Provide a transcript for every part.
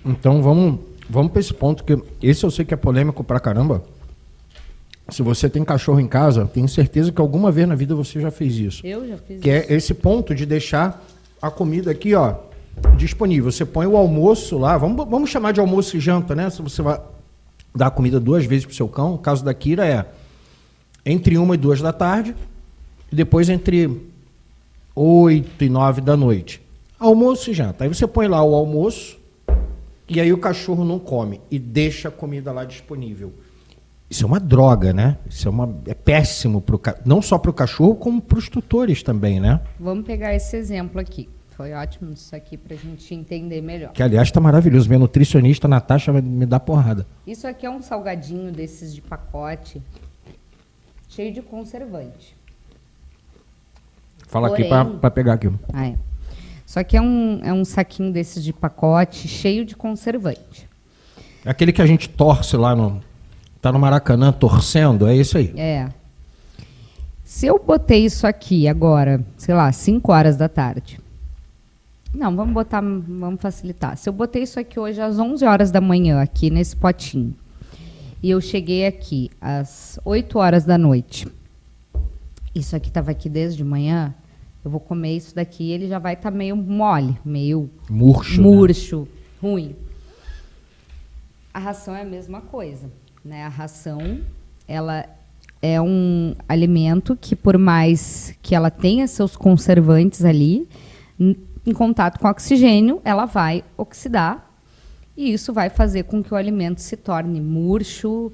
Então vamos para esse ponto, que esse eu sei que é polêmico pra caramba. Se você tem cachorro em casa, tenho certeza que alguma vez na vida você já fez isso. Eu já fiz que isso. é esse ponto de deixar a comida aqui, ó, disponível. Você põe o almoço lá, vamos chamar de almoço e janta, né? Se você vai dar comida 2 vezes pro seu cão, o caso da Kira é entre 1 e 2 da tarde, e depois entre 8 e 9 da noite. Almoço e janta. Aí você põe lá o almoço, e aí o cachorro não come, e deixa a comida lá disponível. Isso é uma droga, né? Isso é péssimo, não só para o cachorro, como para os tutores também, né? Vamos pegar esse exemplo aqui. Foi ótimo isso aqui para a gente entender melhor. Que, aliás, está maravilhoso. Minha nutricionista, Natasha, me dá porrada. Isso aqui é um salgadinho desses de pacote, cheio de conservante. Fala Porém, aqui para pegar aqui. Ah, é. Isso aqui é um saquinho desses de pacote, cheio de conservante. É aquele que a gente torce lá no... Tá no Maracanã torcendo, é isso aí. É. Se eu botei isso aqui agora, sei lá, 5 horas da tarde. Não, vamos facilitar. Se eu botei isso aqui hoje às 11 horas da manhã, aqui nesse potinho, e eu cheguei aqui às 8 horas da noite, isso aqui estava aqui desde manhã, eu vou comer isso daqui e ele já vai estar meio mole, meio murcho, né? Ruim. A ração é a mesma coisa. Né? A ração, ela é um alimento que, por mais que ela tenha seus conservantes ali, em contato com oxigênio, ela vai oxidar e isso vai fazer com que o alimento se torne murcho,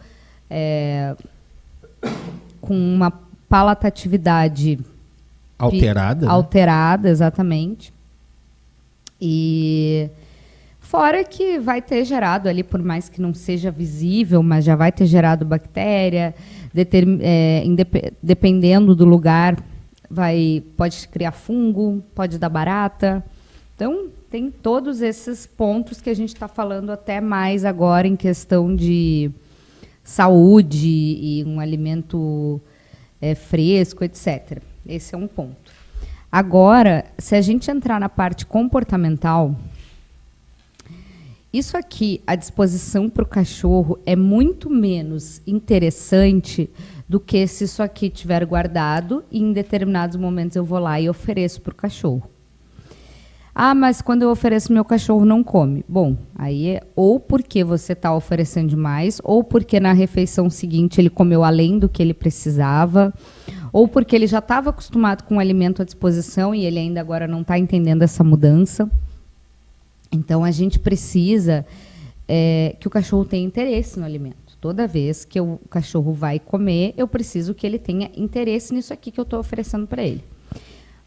com uma palatatividade alterada. Alterada, né? Exatamente. E... fora que vai ter gerado ali, por mais que não seja visível, mas já vai ter gerado bactéria, dependendo do lugar, pode criar fungo, pode dar barata. Então, tem todos esses pontos que a gente está falando até mais agora em questão de saúde e um alimento fresco, etc. Esse é um ponto. Agora, se a gente entrar na parte comportamental... Isso aqui, a disposição para o cachorro é muito menos interessante do que se isso aqui estiver guardado e em determinados momentos eu vou lá e ofereço para o cachorro. Ah, mas quando eu ofereço, meu cachorro não come. Bom, aí é ou porque você está oferecendo demais, ou porque na refeição seguinte ele comeu além do que ele precisava, ou porque ele já estava acostumado com o alimento à disposição e ele ainda agora não está entendendo essa mudança. Então, a gente precisa que o cachorro tenha interesse no alimento. Toda vez que o cachorro vai comer, eu preciso que ele tenha interesse nisso aqui que eu estou oferecendo para ele.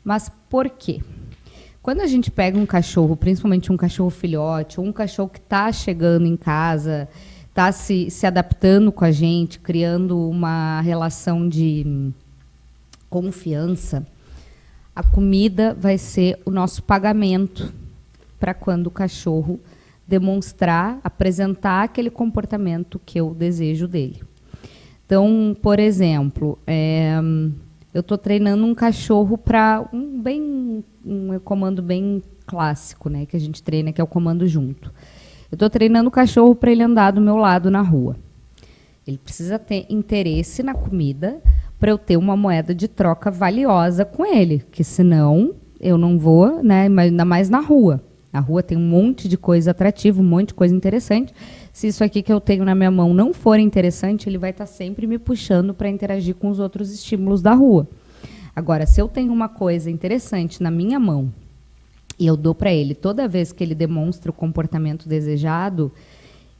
Mas por quê? Quando a gente pega um cachorro, principalmente um cachorro filhote, ou um cachorro que está chegando em casa, está se adaptando com a gente, criando uma relação de confiança, a comida vai ser o nosso pagamento para quando o cachorro demonstrar, apresentar aquele comportamento que eu desejo dele. Então, por exemplo, eu estou treinando um cachorro para um comando bem clássico, né, que a gente treina, que é o comando junto. Eu estou treinando o cachorro para ele andar do meu lado na rua. Ele precisa ter interesse na comida para eu ter uma moeda de troca valiosa com ele, porque senão eu não vou, né, ainda mais na rua. Na rua tem um monte de coisa atrativa, um monte de coisa interessante. Se isso aqui que eu tenho na minha mão não for interessante, ele vai estar sempre me puxando para interagir com os outros estímulos da rua. Agora, se eu tenho uma coisa interessante na minha mão e eu dou para ele toda vez que ele demonstra o comportamento desejado,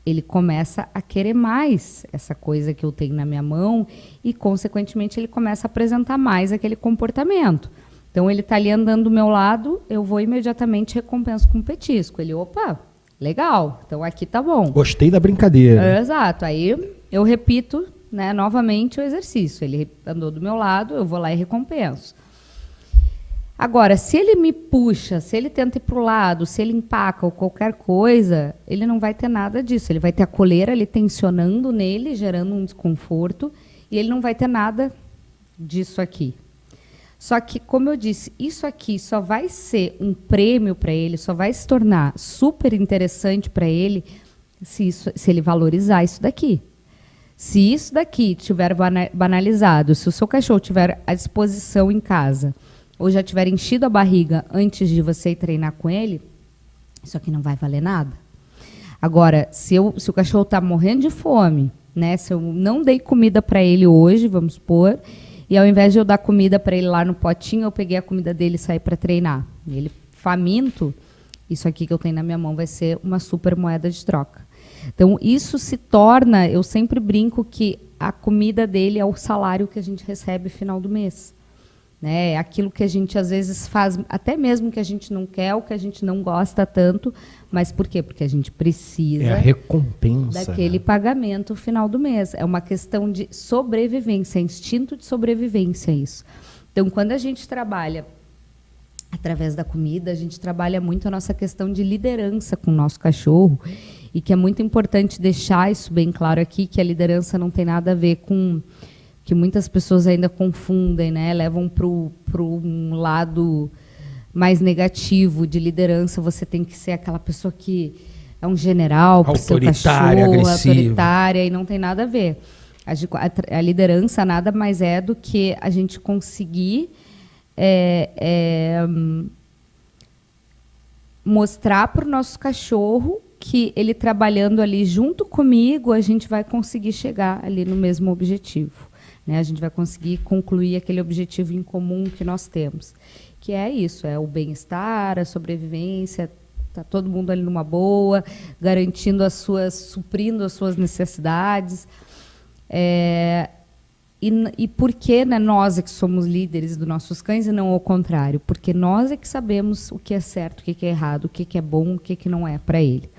ele começa a querer mais essa coisa que eu tenho na minha mão e, consequentemente, ele começa a apresentar mais aquele comportamento. Então, ele está ali andando do meu lado, eu vou imediatamente recompenso com um petisco. Ele, opa, legal, então aqui tá bom. Gostei da brincadeira. Exato, aí eu repito, né, novamente o exercício. Ele andou do meu lado, eu vou lá e recompenso. Agora, se ele me puxa, se ele tenta ir para o lado, se ele empaca ou qualquer coisa, ele não vai ter nada disso. Ele vai ter a coleira ali tensionando nele, gerando um desconforto, e ele não vai ter nada disso aqui. Só que, como eu disse, isso aqui só vai ser um prêmio para ele, só vai se tornar super interessante para ele se ele valorizar isso daqui. Se isso daqui tiver banalizado, se o seu cachorro tiver à disposição em casa, ou já tiver enchido a barriga antes de você ir treinar com ele, isso aqui não vai valer nada. Agora, se o cachorro está morrendo de fome, né, se eu não dei comida para ele hoje, vamos supor, e ao invés de eu dar comida para ele lá no potinho, eu peguei a comida dele e saí para treinar. Ele faminto, isso aqui que eu tenho na minha mão vai ser uma super moeda de troca. Então, isso se torna, eu sempre brinco que a comida dele é o salário que a gente recebe no final do mês. Né? É aquilo que a gente, às vezes, faz, até mesmo que a gente não quer, ou que a gente não gosta tanto, mas por quê? Porque a gente precisa a recompensa, daquele pagamento no final do mês. É uma questão de sobrevivência, é instinto de sobrevivência isso. Então, quando a gente trabalha através da comida, a gente trabalha muito a nossa questão de liderança com o nosso cachorro, e que é muito importante deixar isso bem claro aqui, que a liderança não tem nada a ver com... que muitas pessoas ainda confundem, né? Levam para um lado mais negativo de liderança. Você tem que ser aquela pessoa que é um general, autoritária, agressiva, autoritária, e não tem nada a ver. A liderança nada mais é do que a gente conseguir mostrar para o nosso cachorro que ele trabalhando ali junto comigo, a gente vai conseguir chegar ali no mesmo objetivo. Né? A gente vai conseguir concluir aquele objetivo em comum que nós temos. Que é isso, é o bem-estar, a sobrevivência, está todo mundo ali numa boa, garantindo suprindo as suas necessidades. E por que, né, nós é que somos líderes dos nossos cães e não ao contrário? Porque nós é que sabemos o que é certo, o que é errado, o que é bom, o que não é para ele.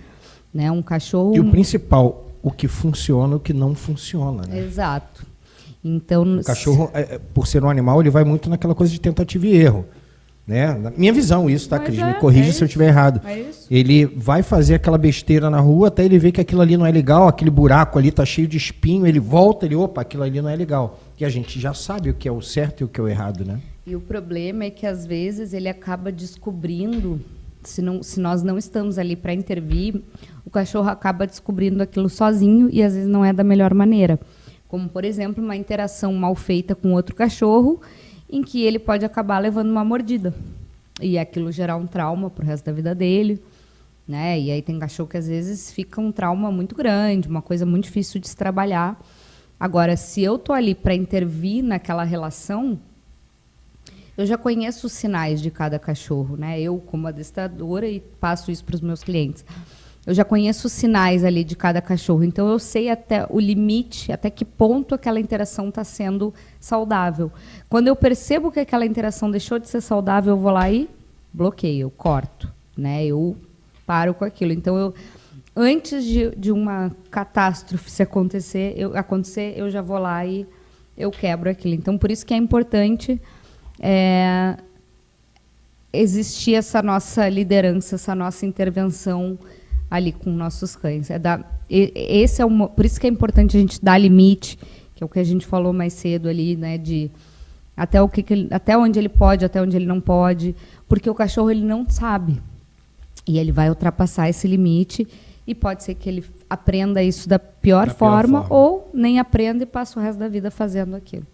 Né? Um cachorro... E o principal, o que funciona e o que não funciona. Né? Exato. Então, o cachorro, por ser um animal, ele vai muito naquela coisa de tentativa e erro. Né? Na minha visão, isso, tá, Cris? Me corrija se eu estiver errado. Ele vai fazer aquela besteira na rua até ele ver que aquilo ali não é legal, aquele buraco ali tá cheio de espinho, ele volta, opa, aquilo ali não é legal. E a gente já sabe o que é o certo e o que é o errado, né? E o problema é que, às vezes, ele acaba descobrindo, se nós não estamos ali para intervir, o cachorro acaba descobrindo aquilo sozinho e, às vezes, não é da melhor maneira. Como, por exemplo, uma interação mal feita com outro cachorro, em que ele pode acabar levando uma mordida. E aquilo gerar um trauma para o resto da vida dele. Né? E aí tem cachorro que, às vezes, fica um trauma muito grande, uma coisa muito difícil de se trabalhar. Agora, se eu estou ali para intervir naquela relação, eu já conheço os sinais de cada cachorro. Né? Eu, como adestradora, e passo isso para os meus clientes. Eu já conheço os sinais ali de cada cachorro, então eu sei até o limite, até que ponto aquela interação está sendo saudável. Quando eu percebo que aquela interação deixou de ser saudável, eu vou lá e bloqueio, eu corto, né? Eu paro com aquilo. Então, antes de uma catástrofe acontecer, eu já vou lá e eu quebro aquilo. Então, por isso que é importante existir essa nossa liderança, essa nossa intervenção ali com nossos cães. Por isso que é importante a gente dar limite, que é o que a gente falou mais cedo ali, né, de até onde ele pode, até onde ele não pode, porque o cachorro ele não sabe. E ele vai ultrapassar esse limite e pode ser que ele aprenda isso da pior forma ou nem aprenda e passa o resto da vida fazendo aquilo.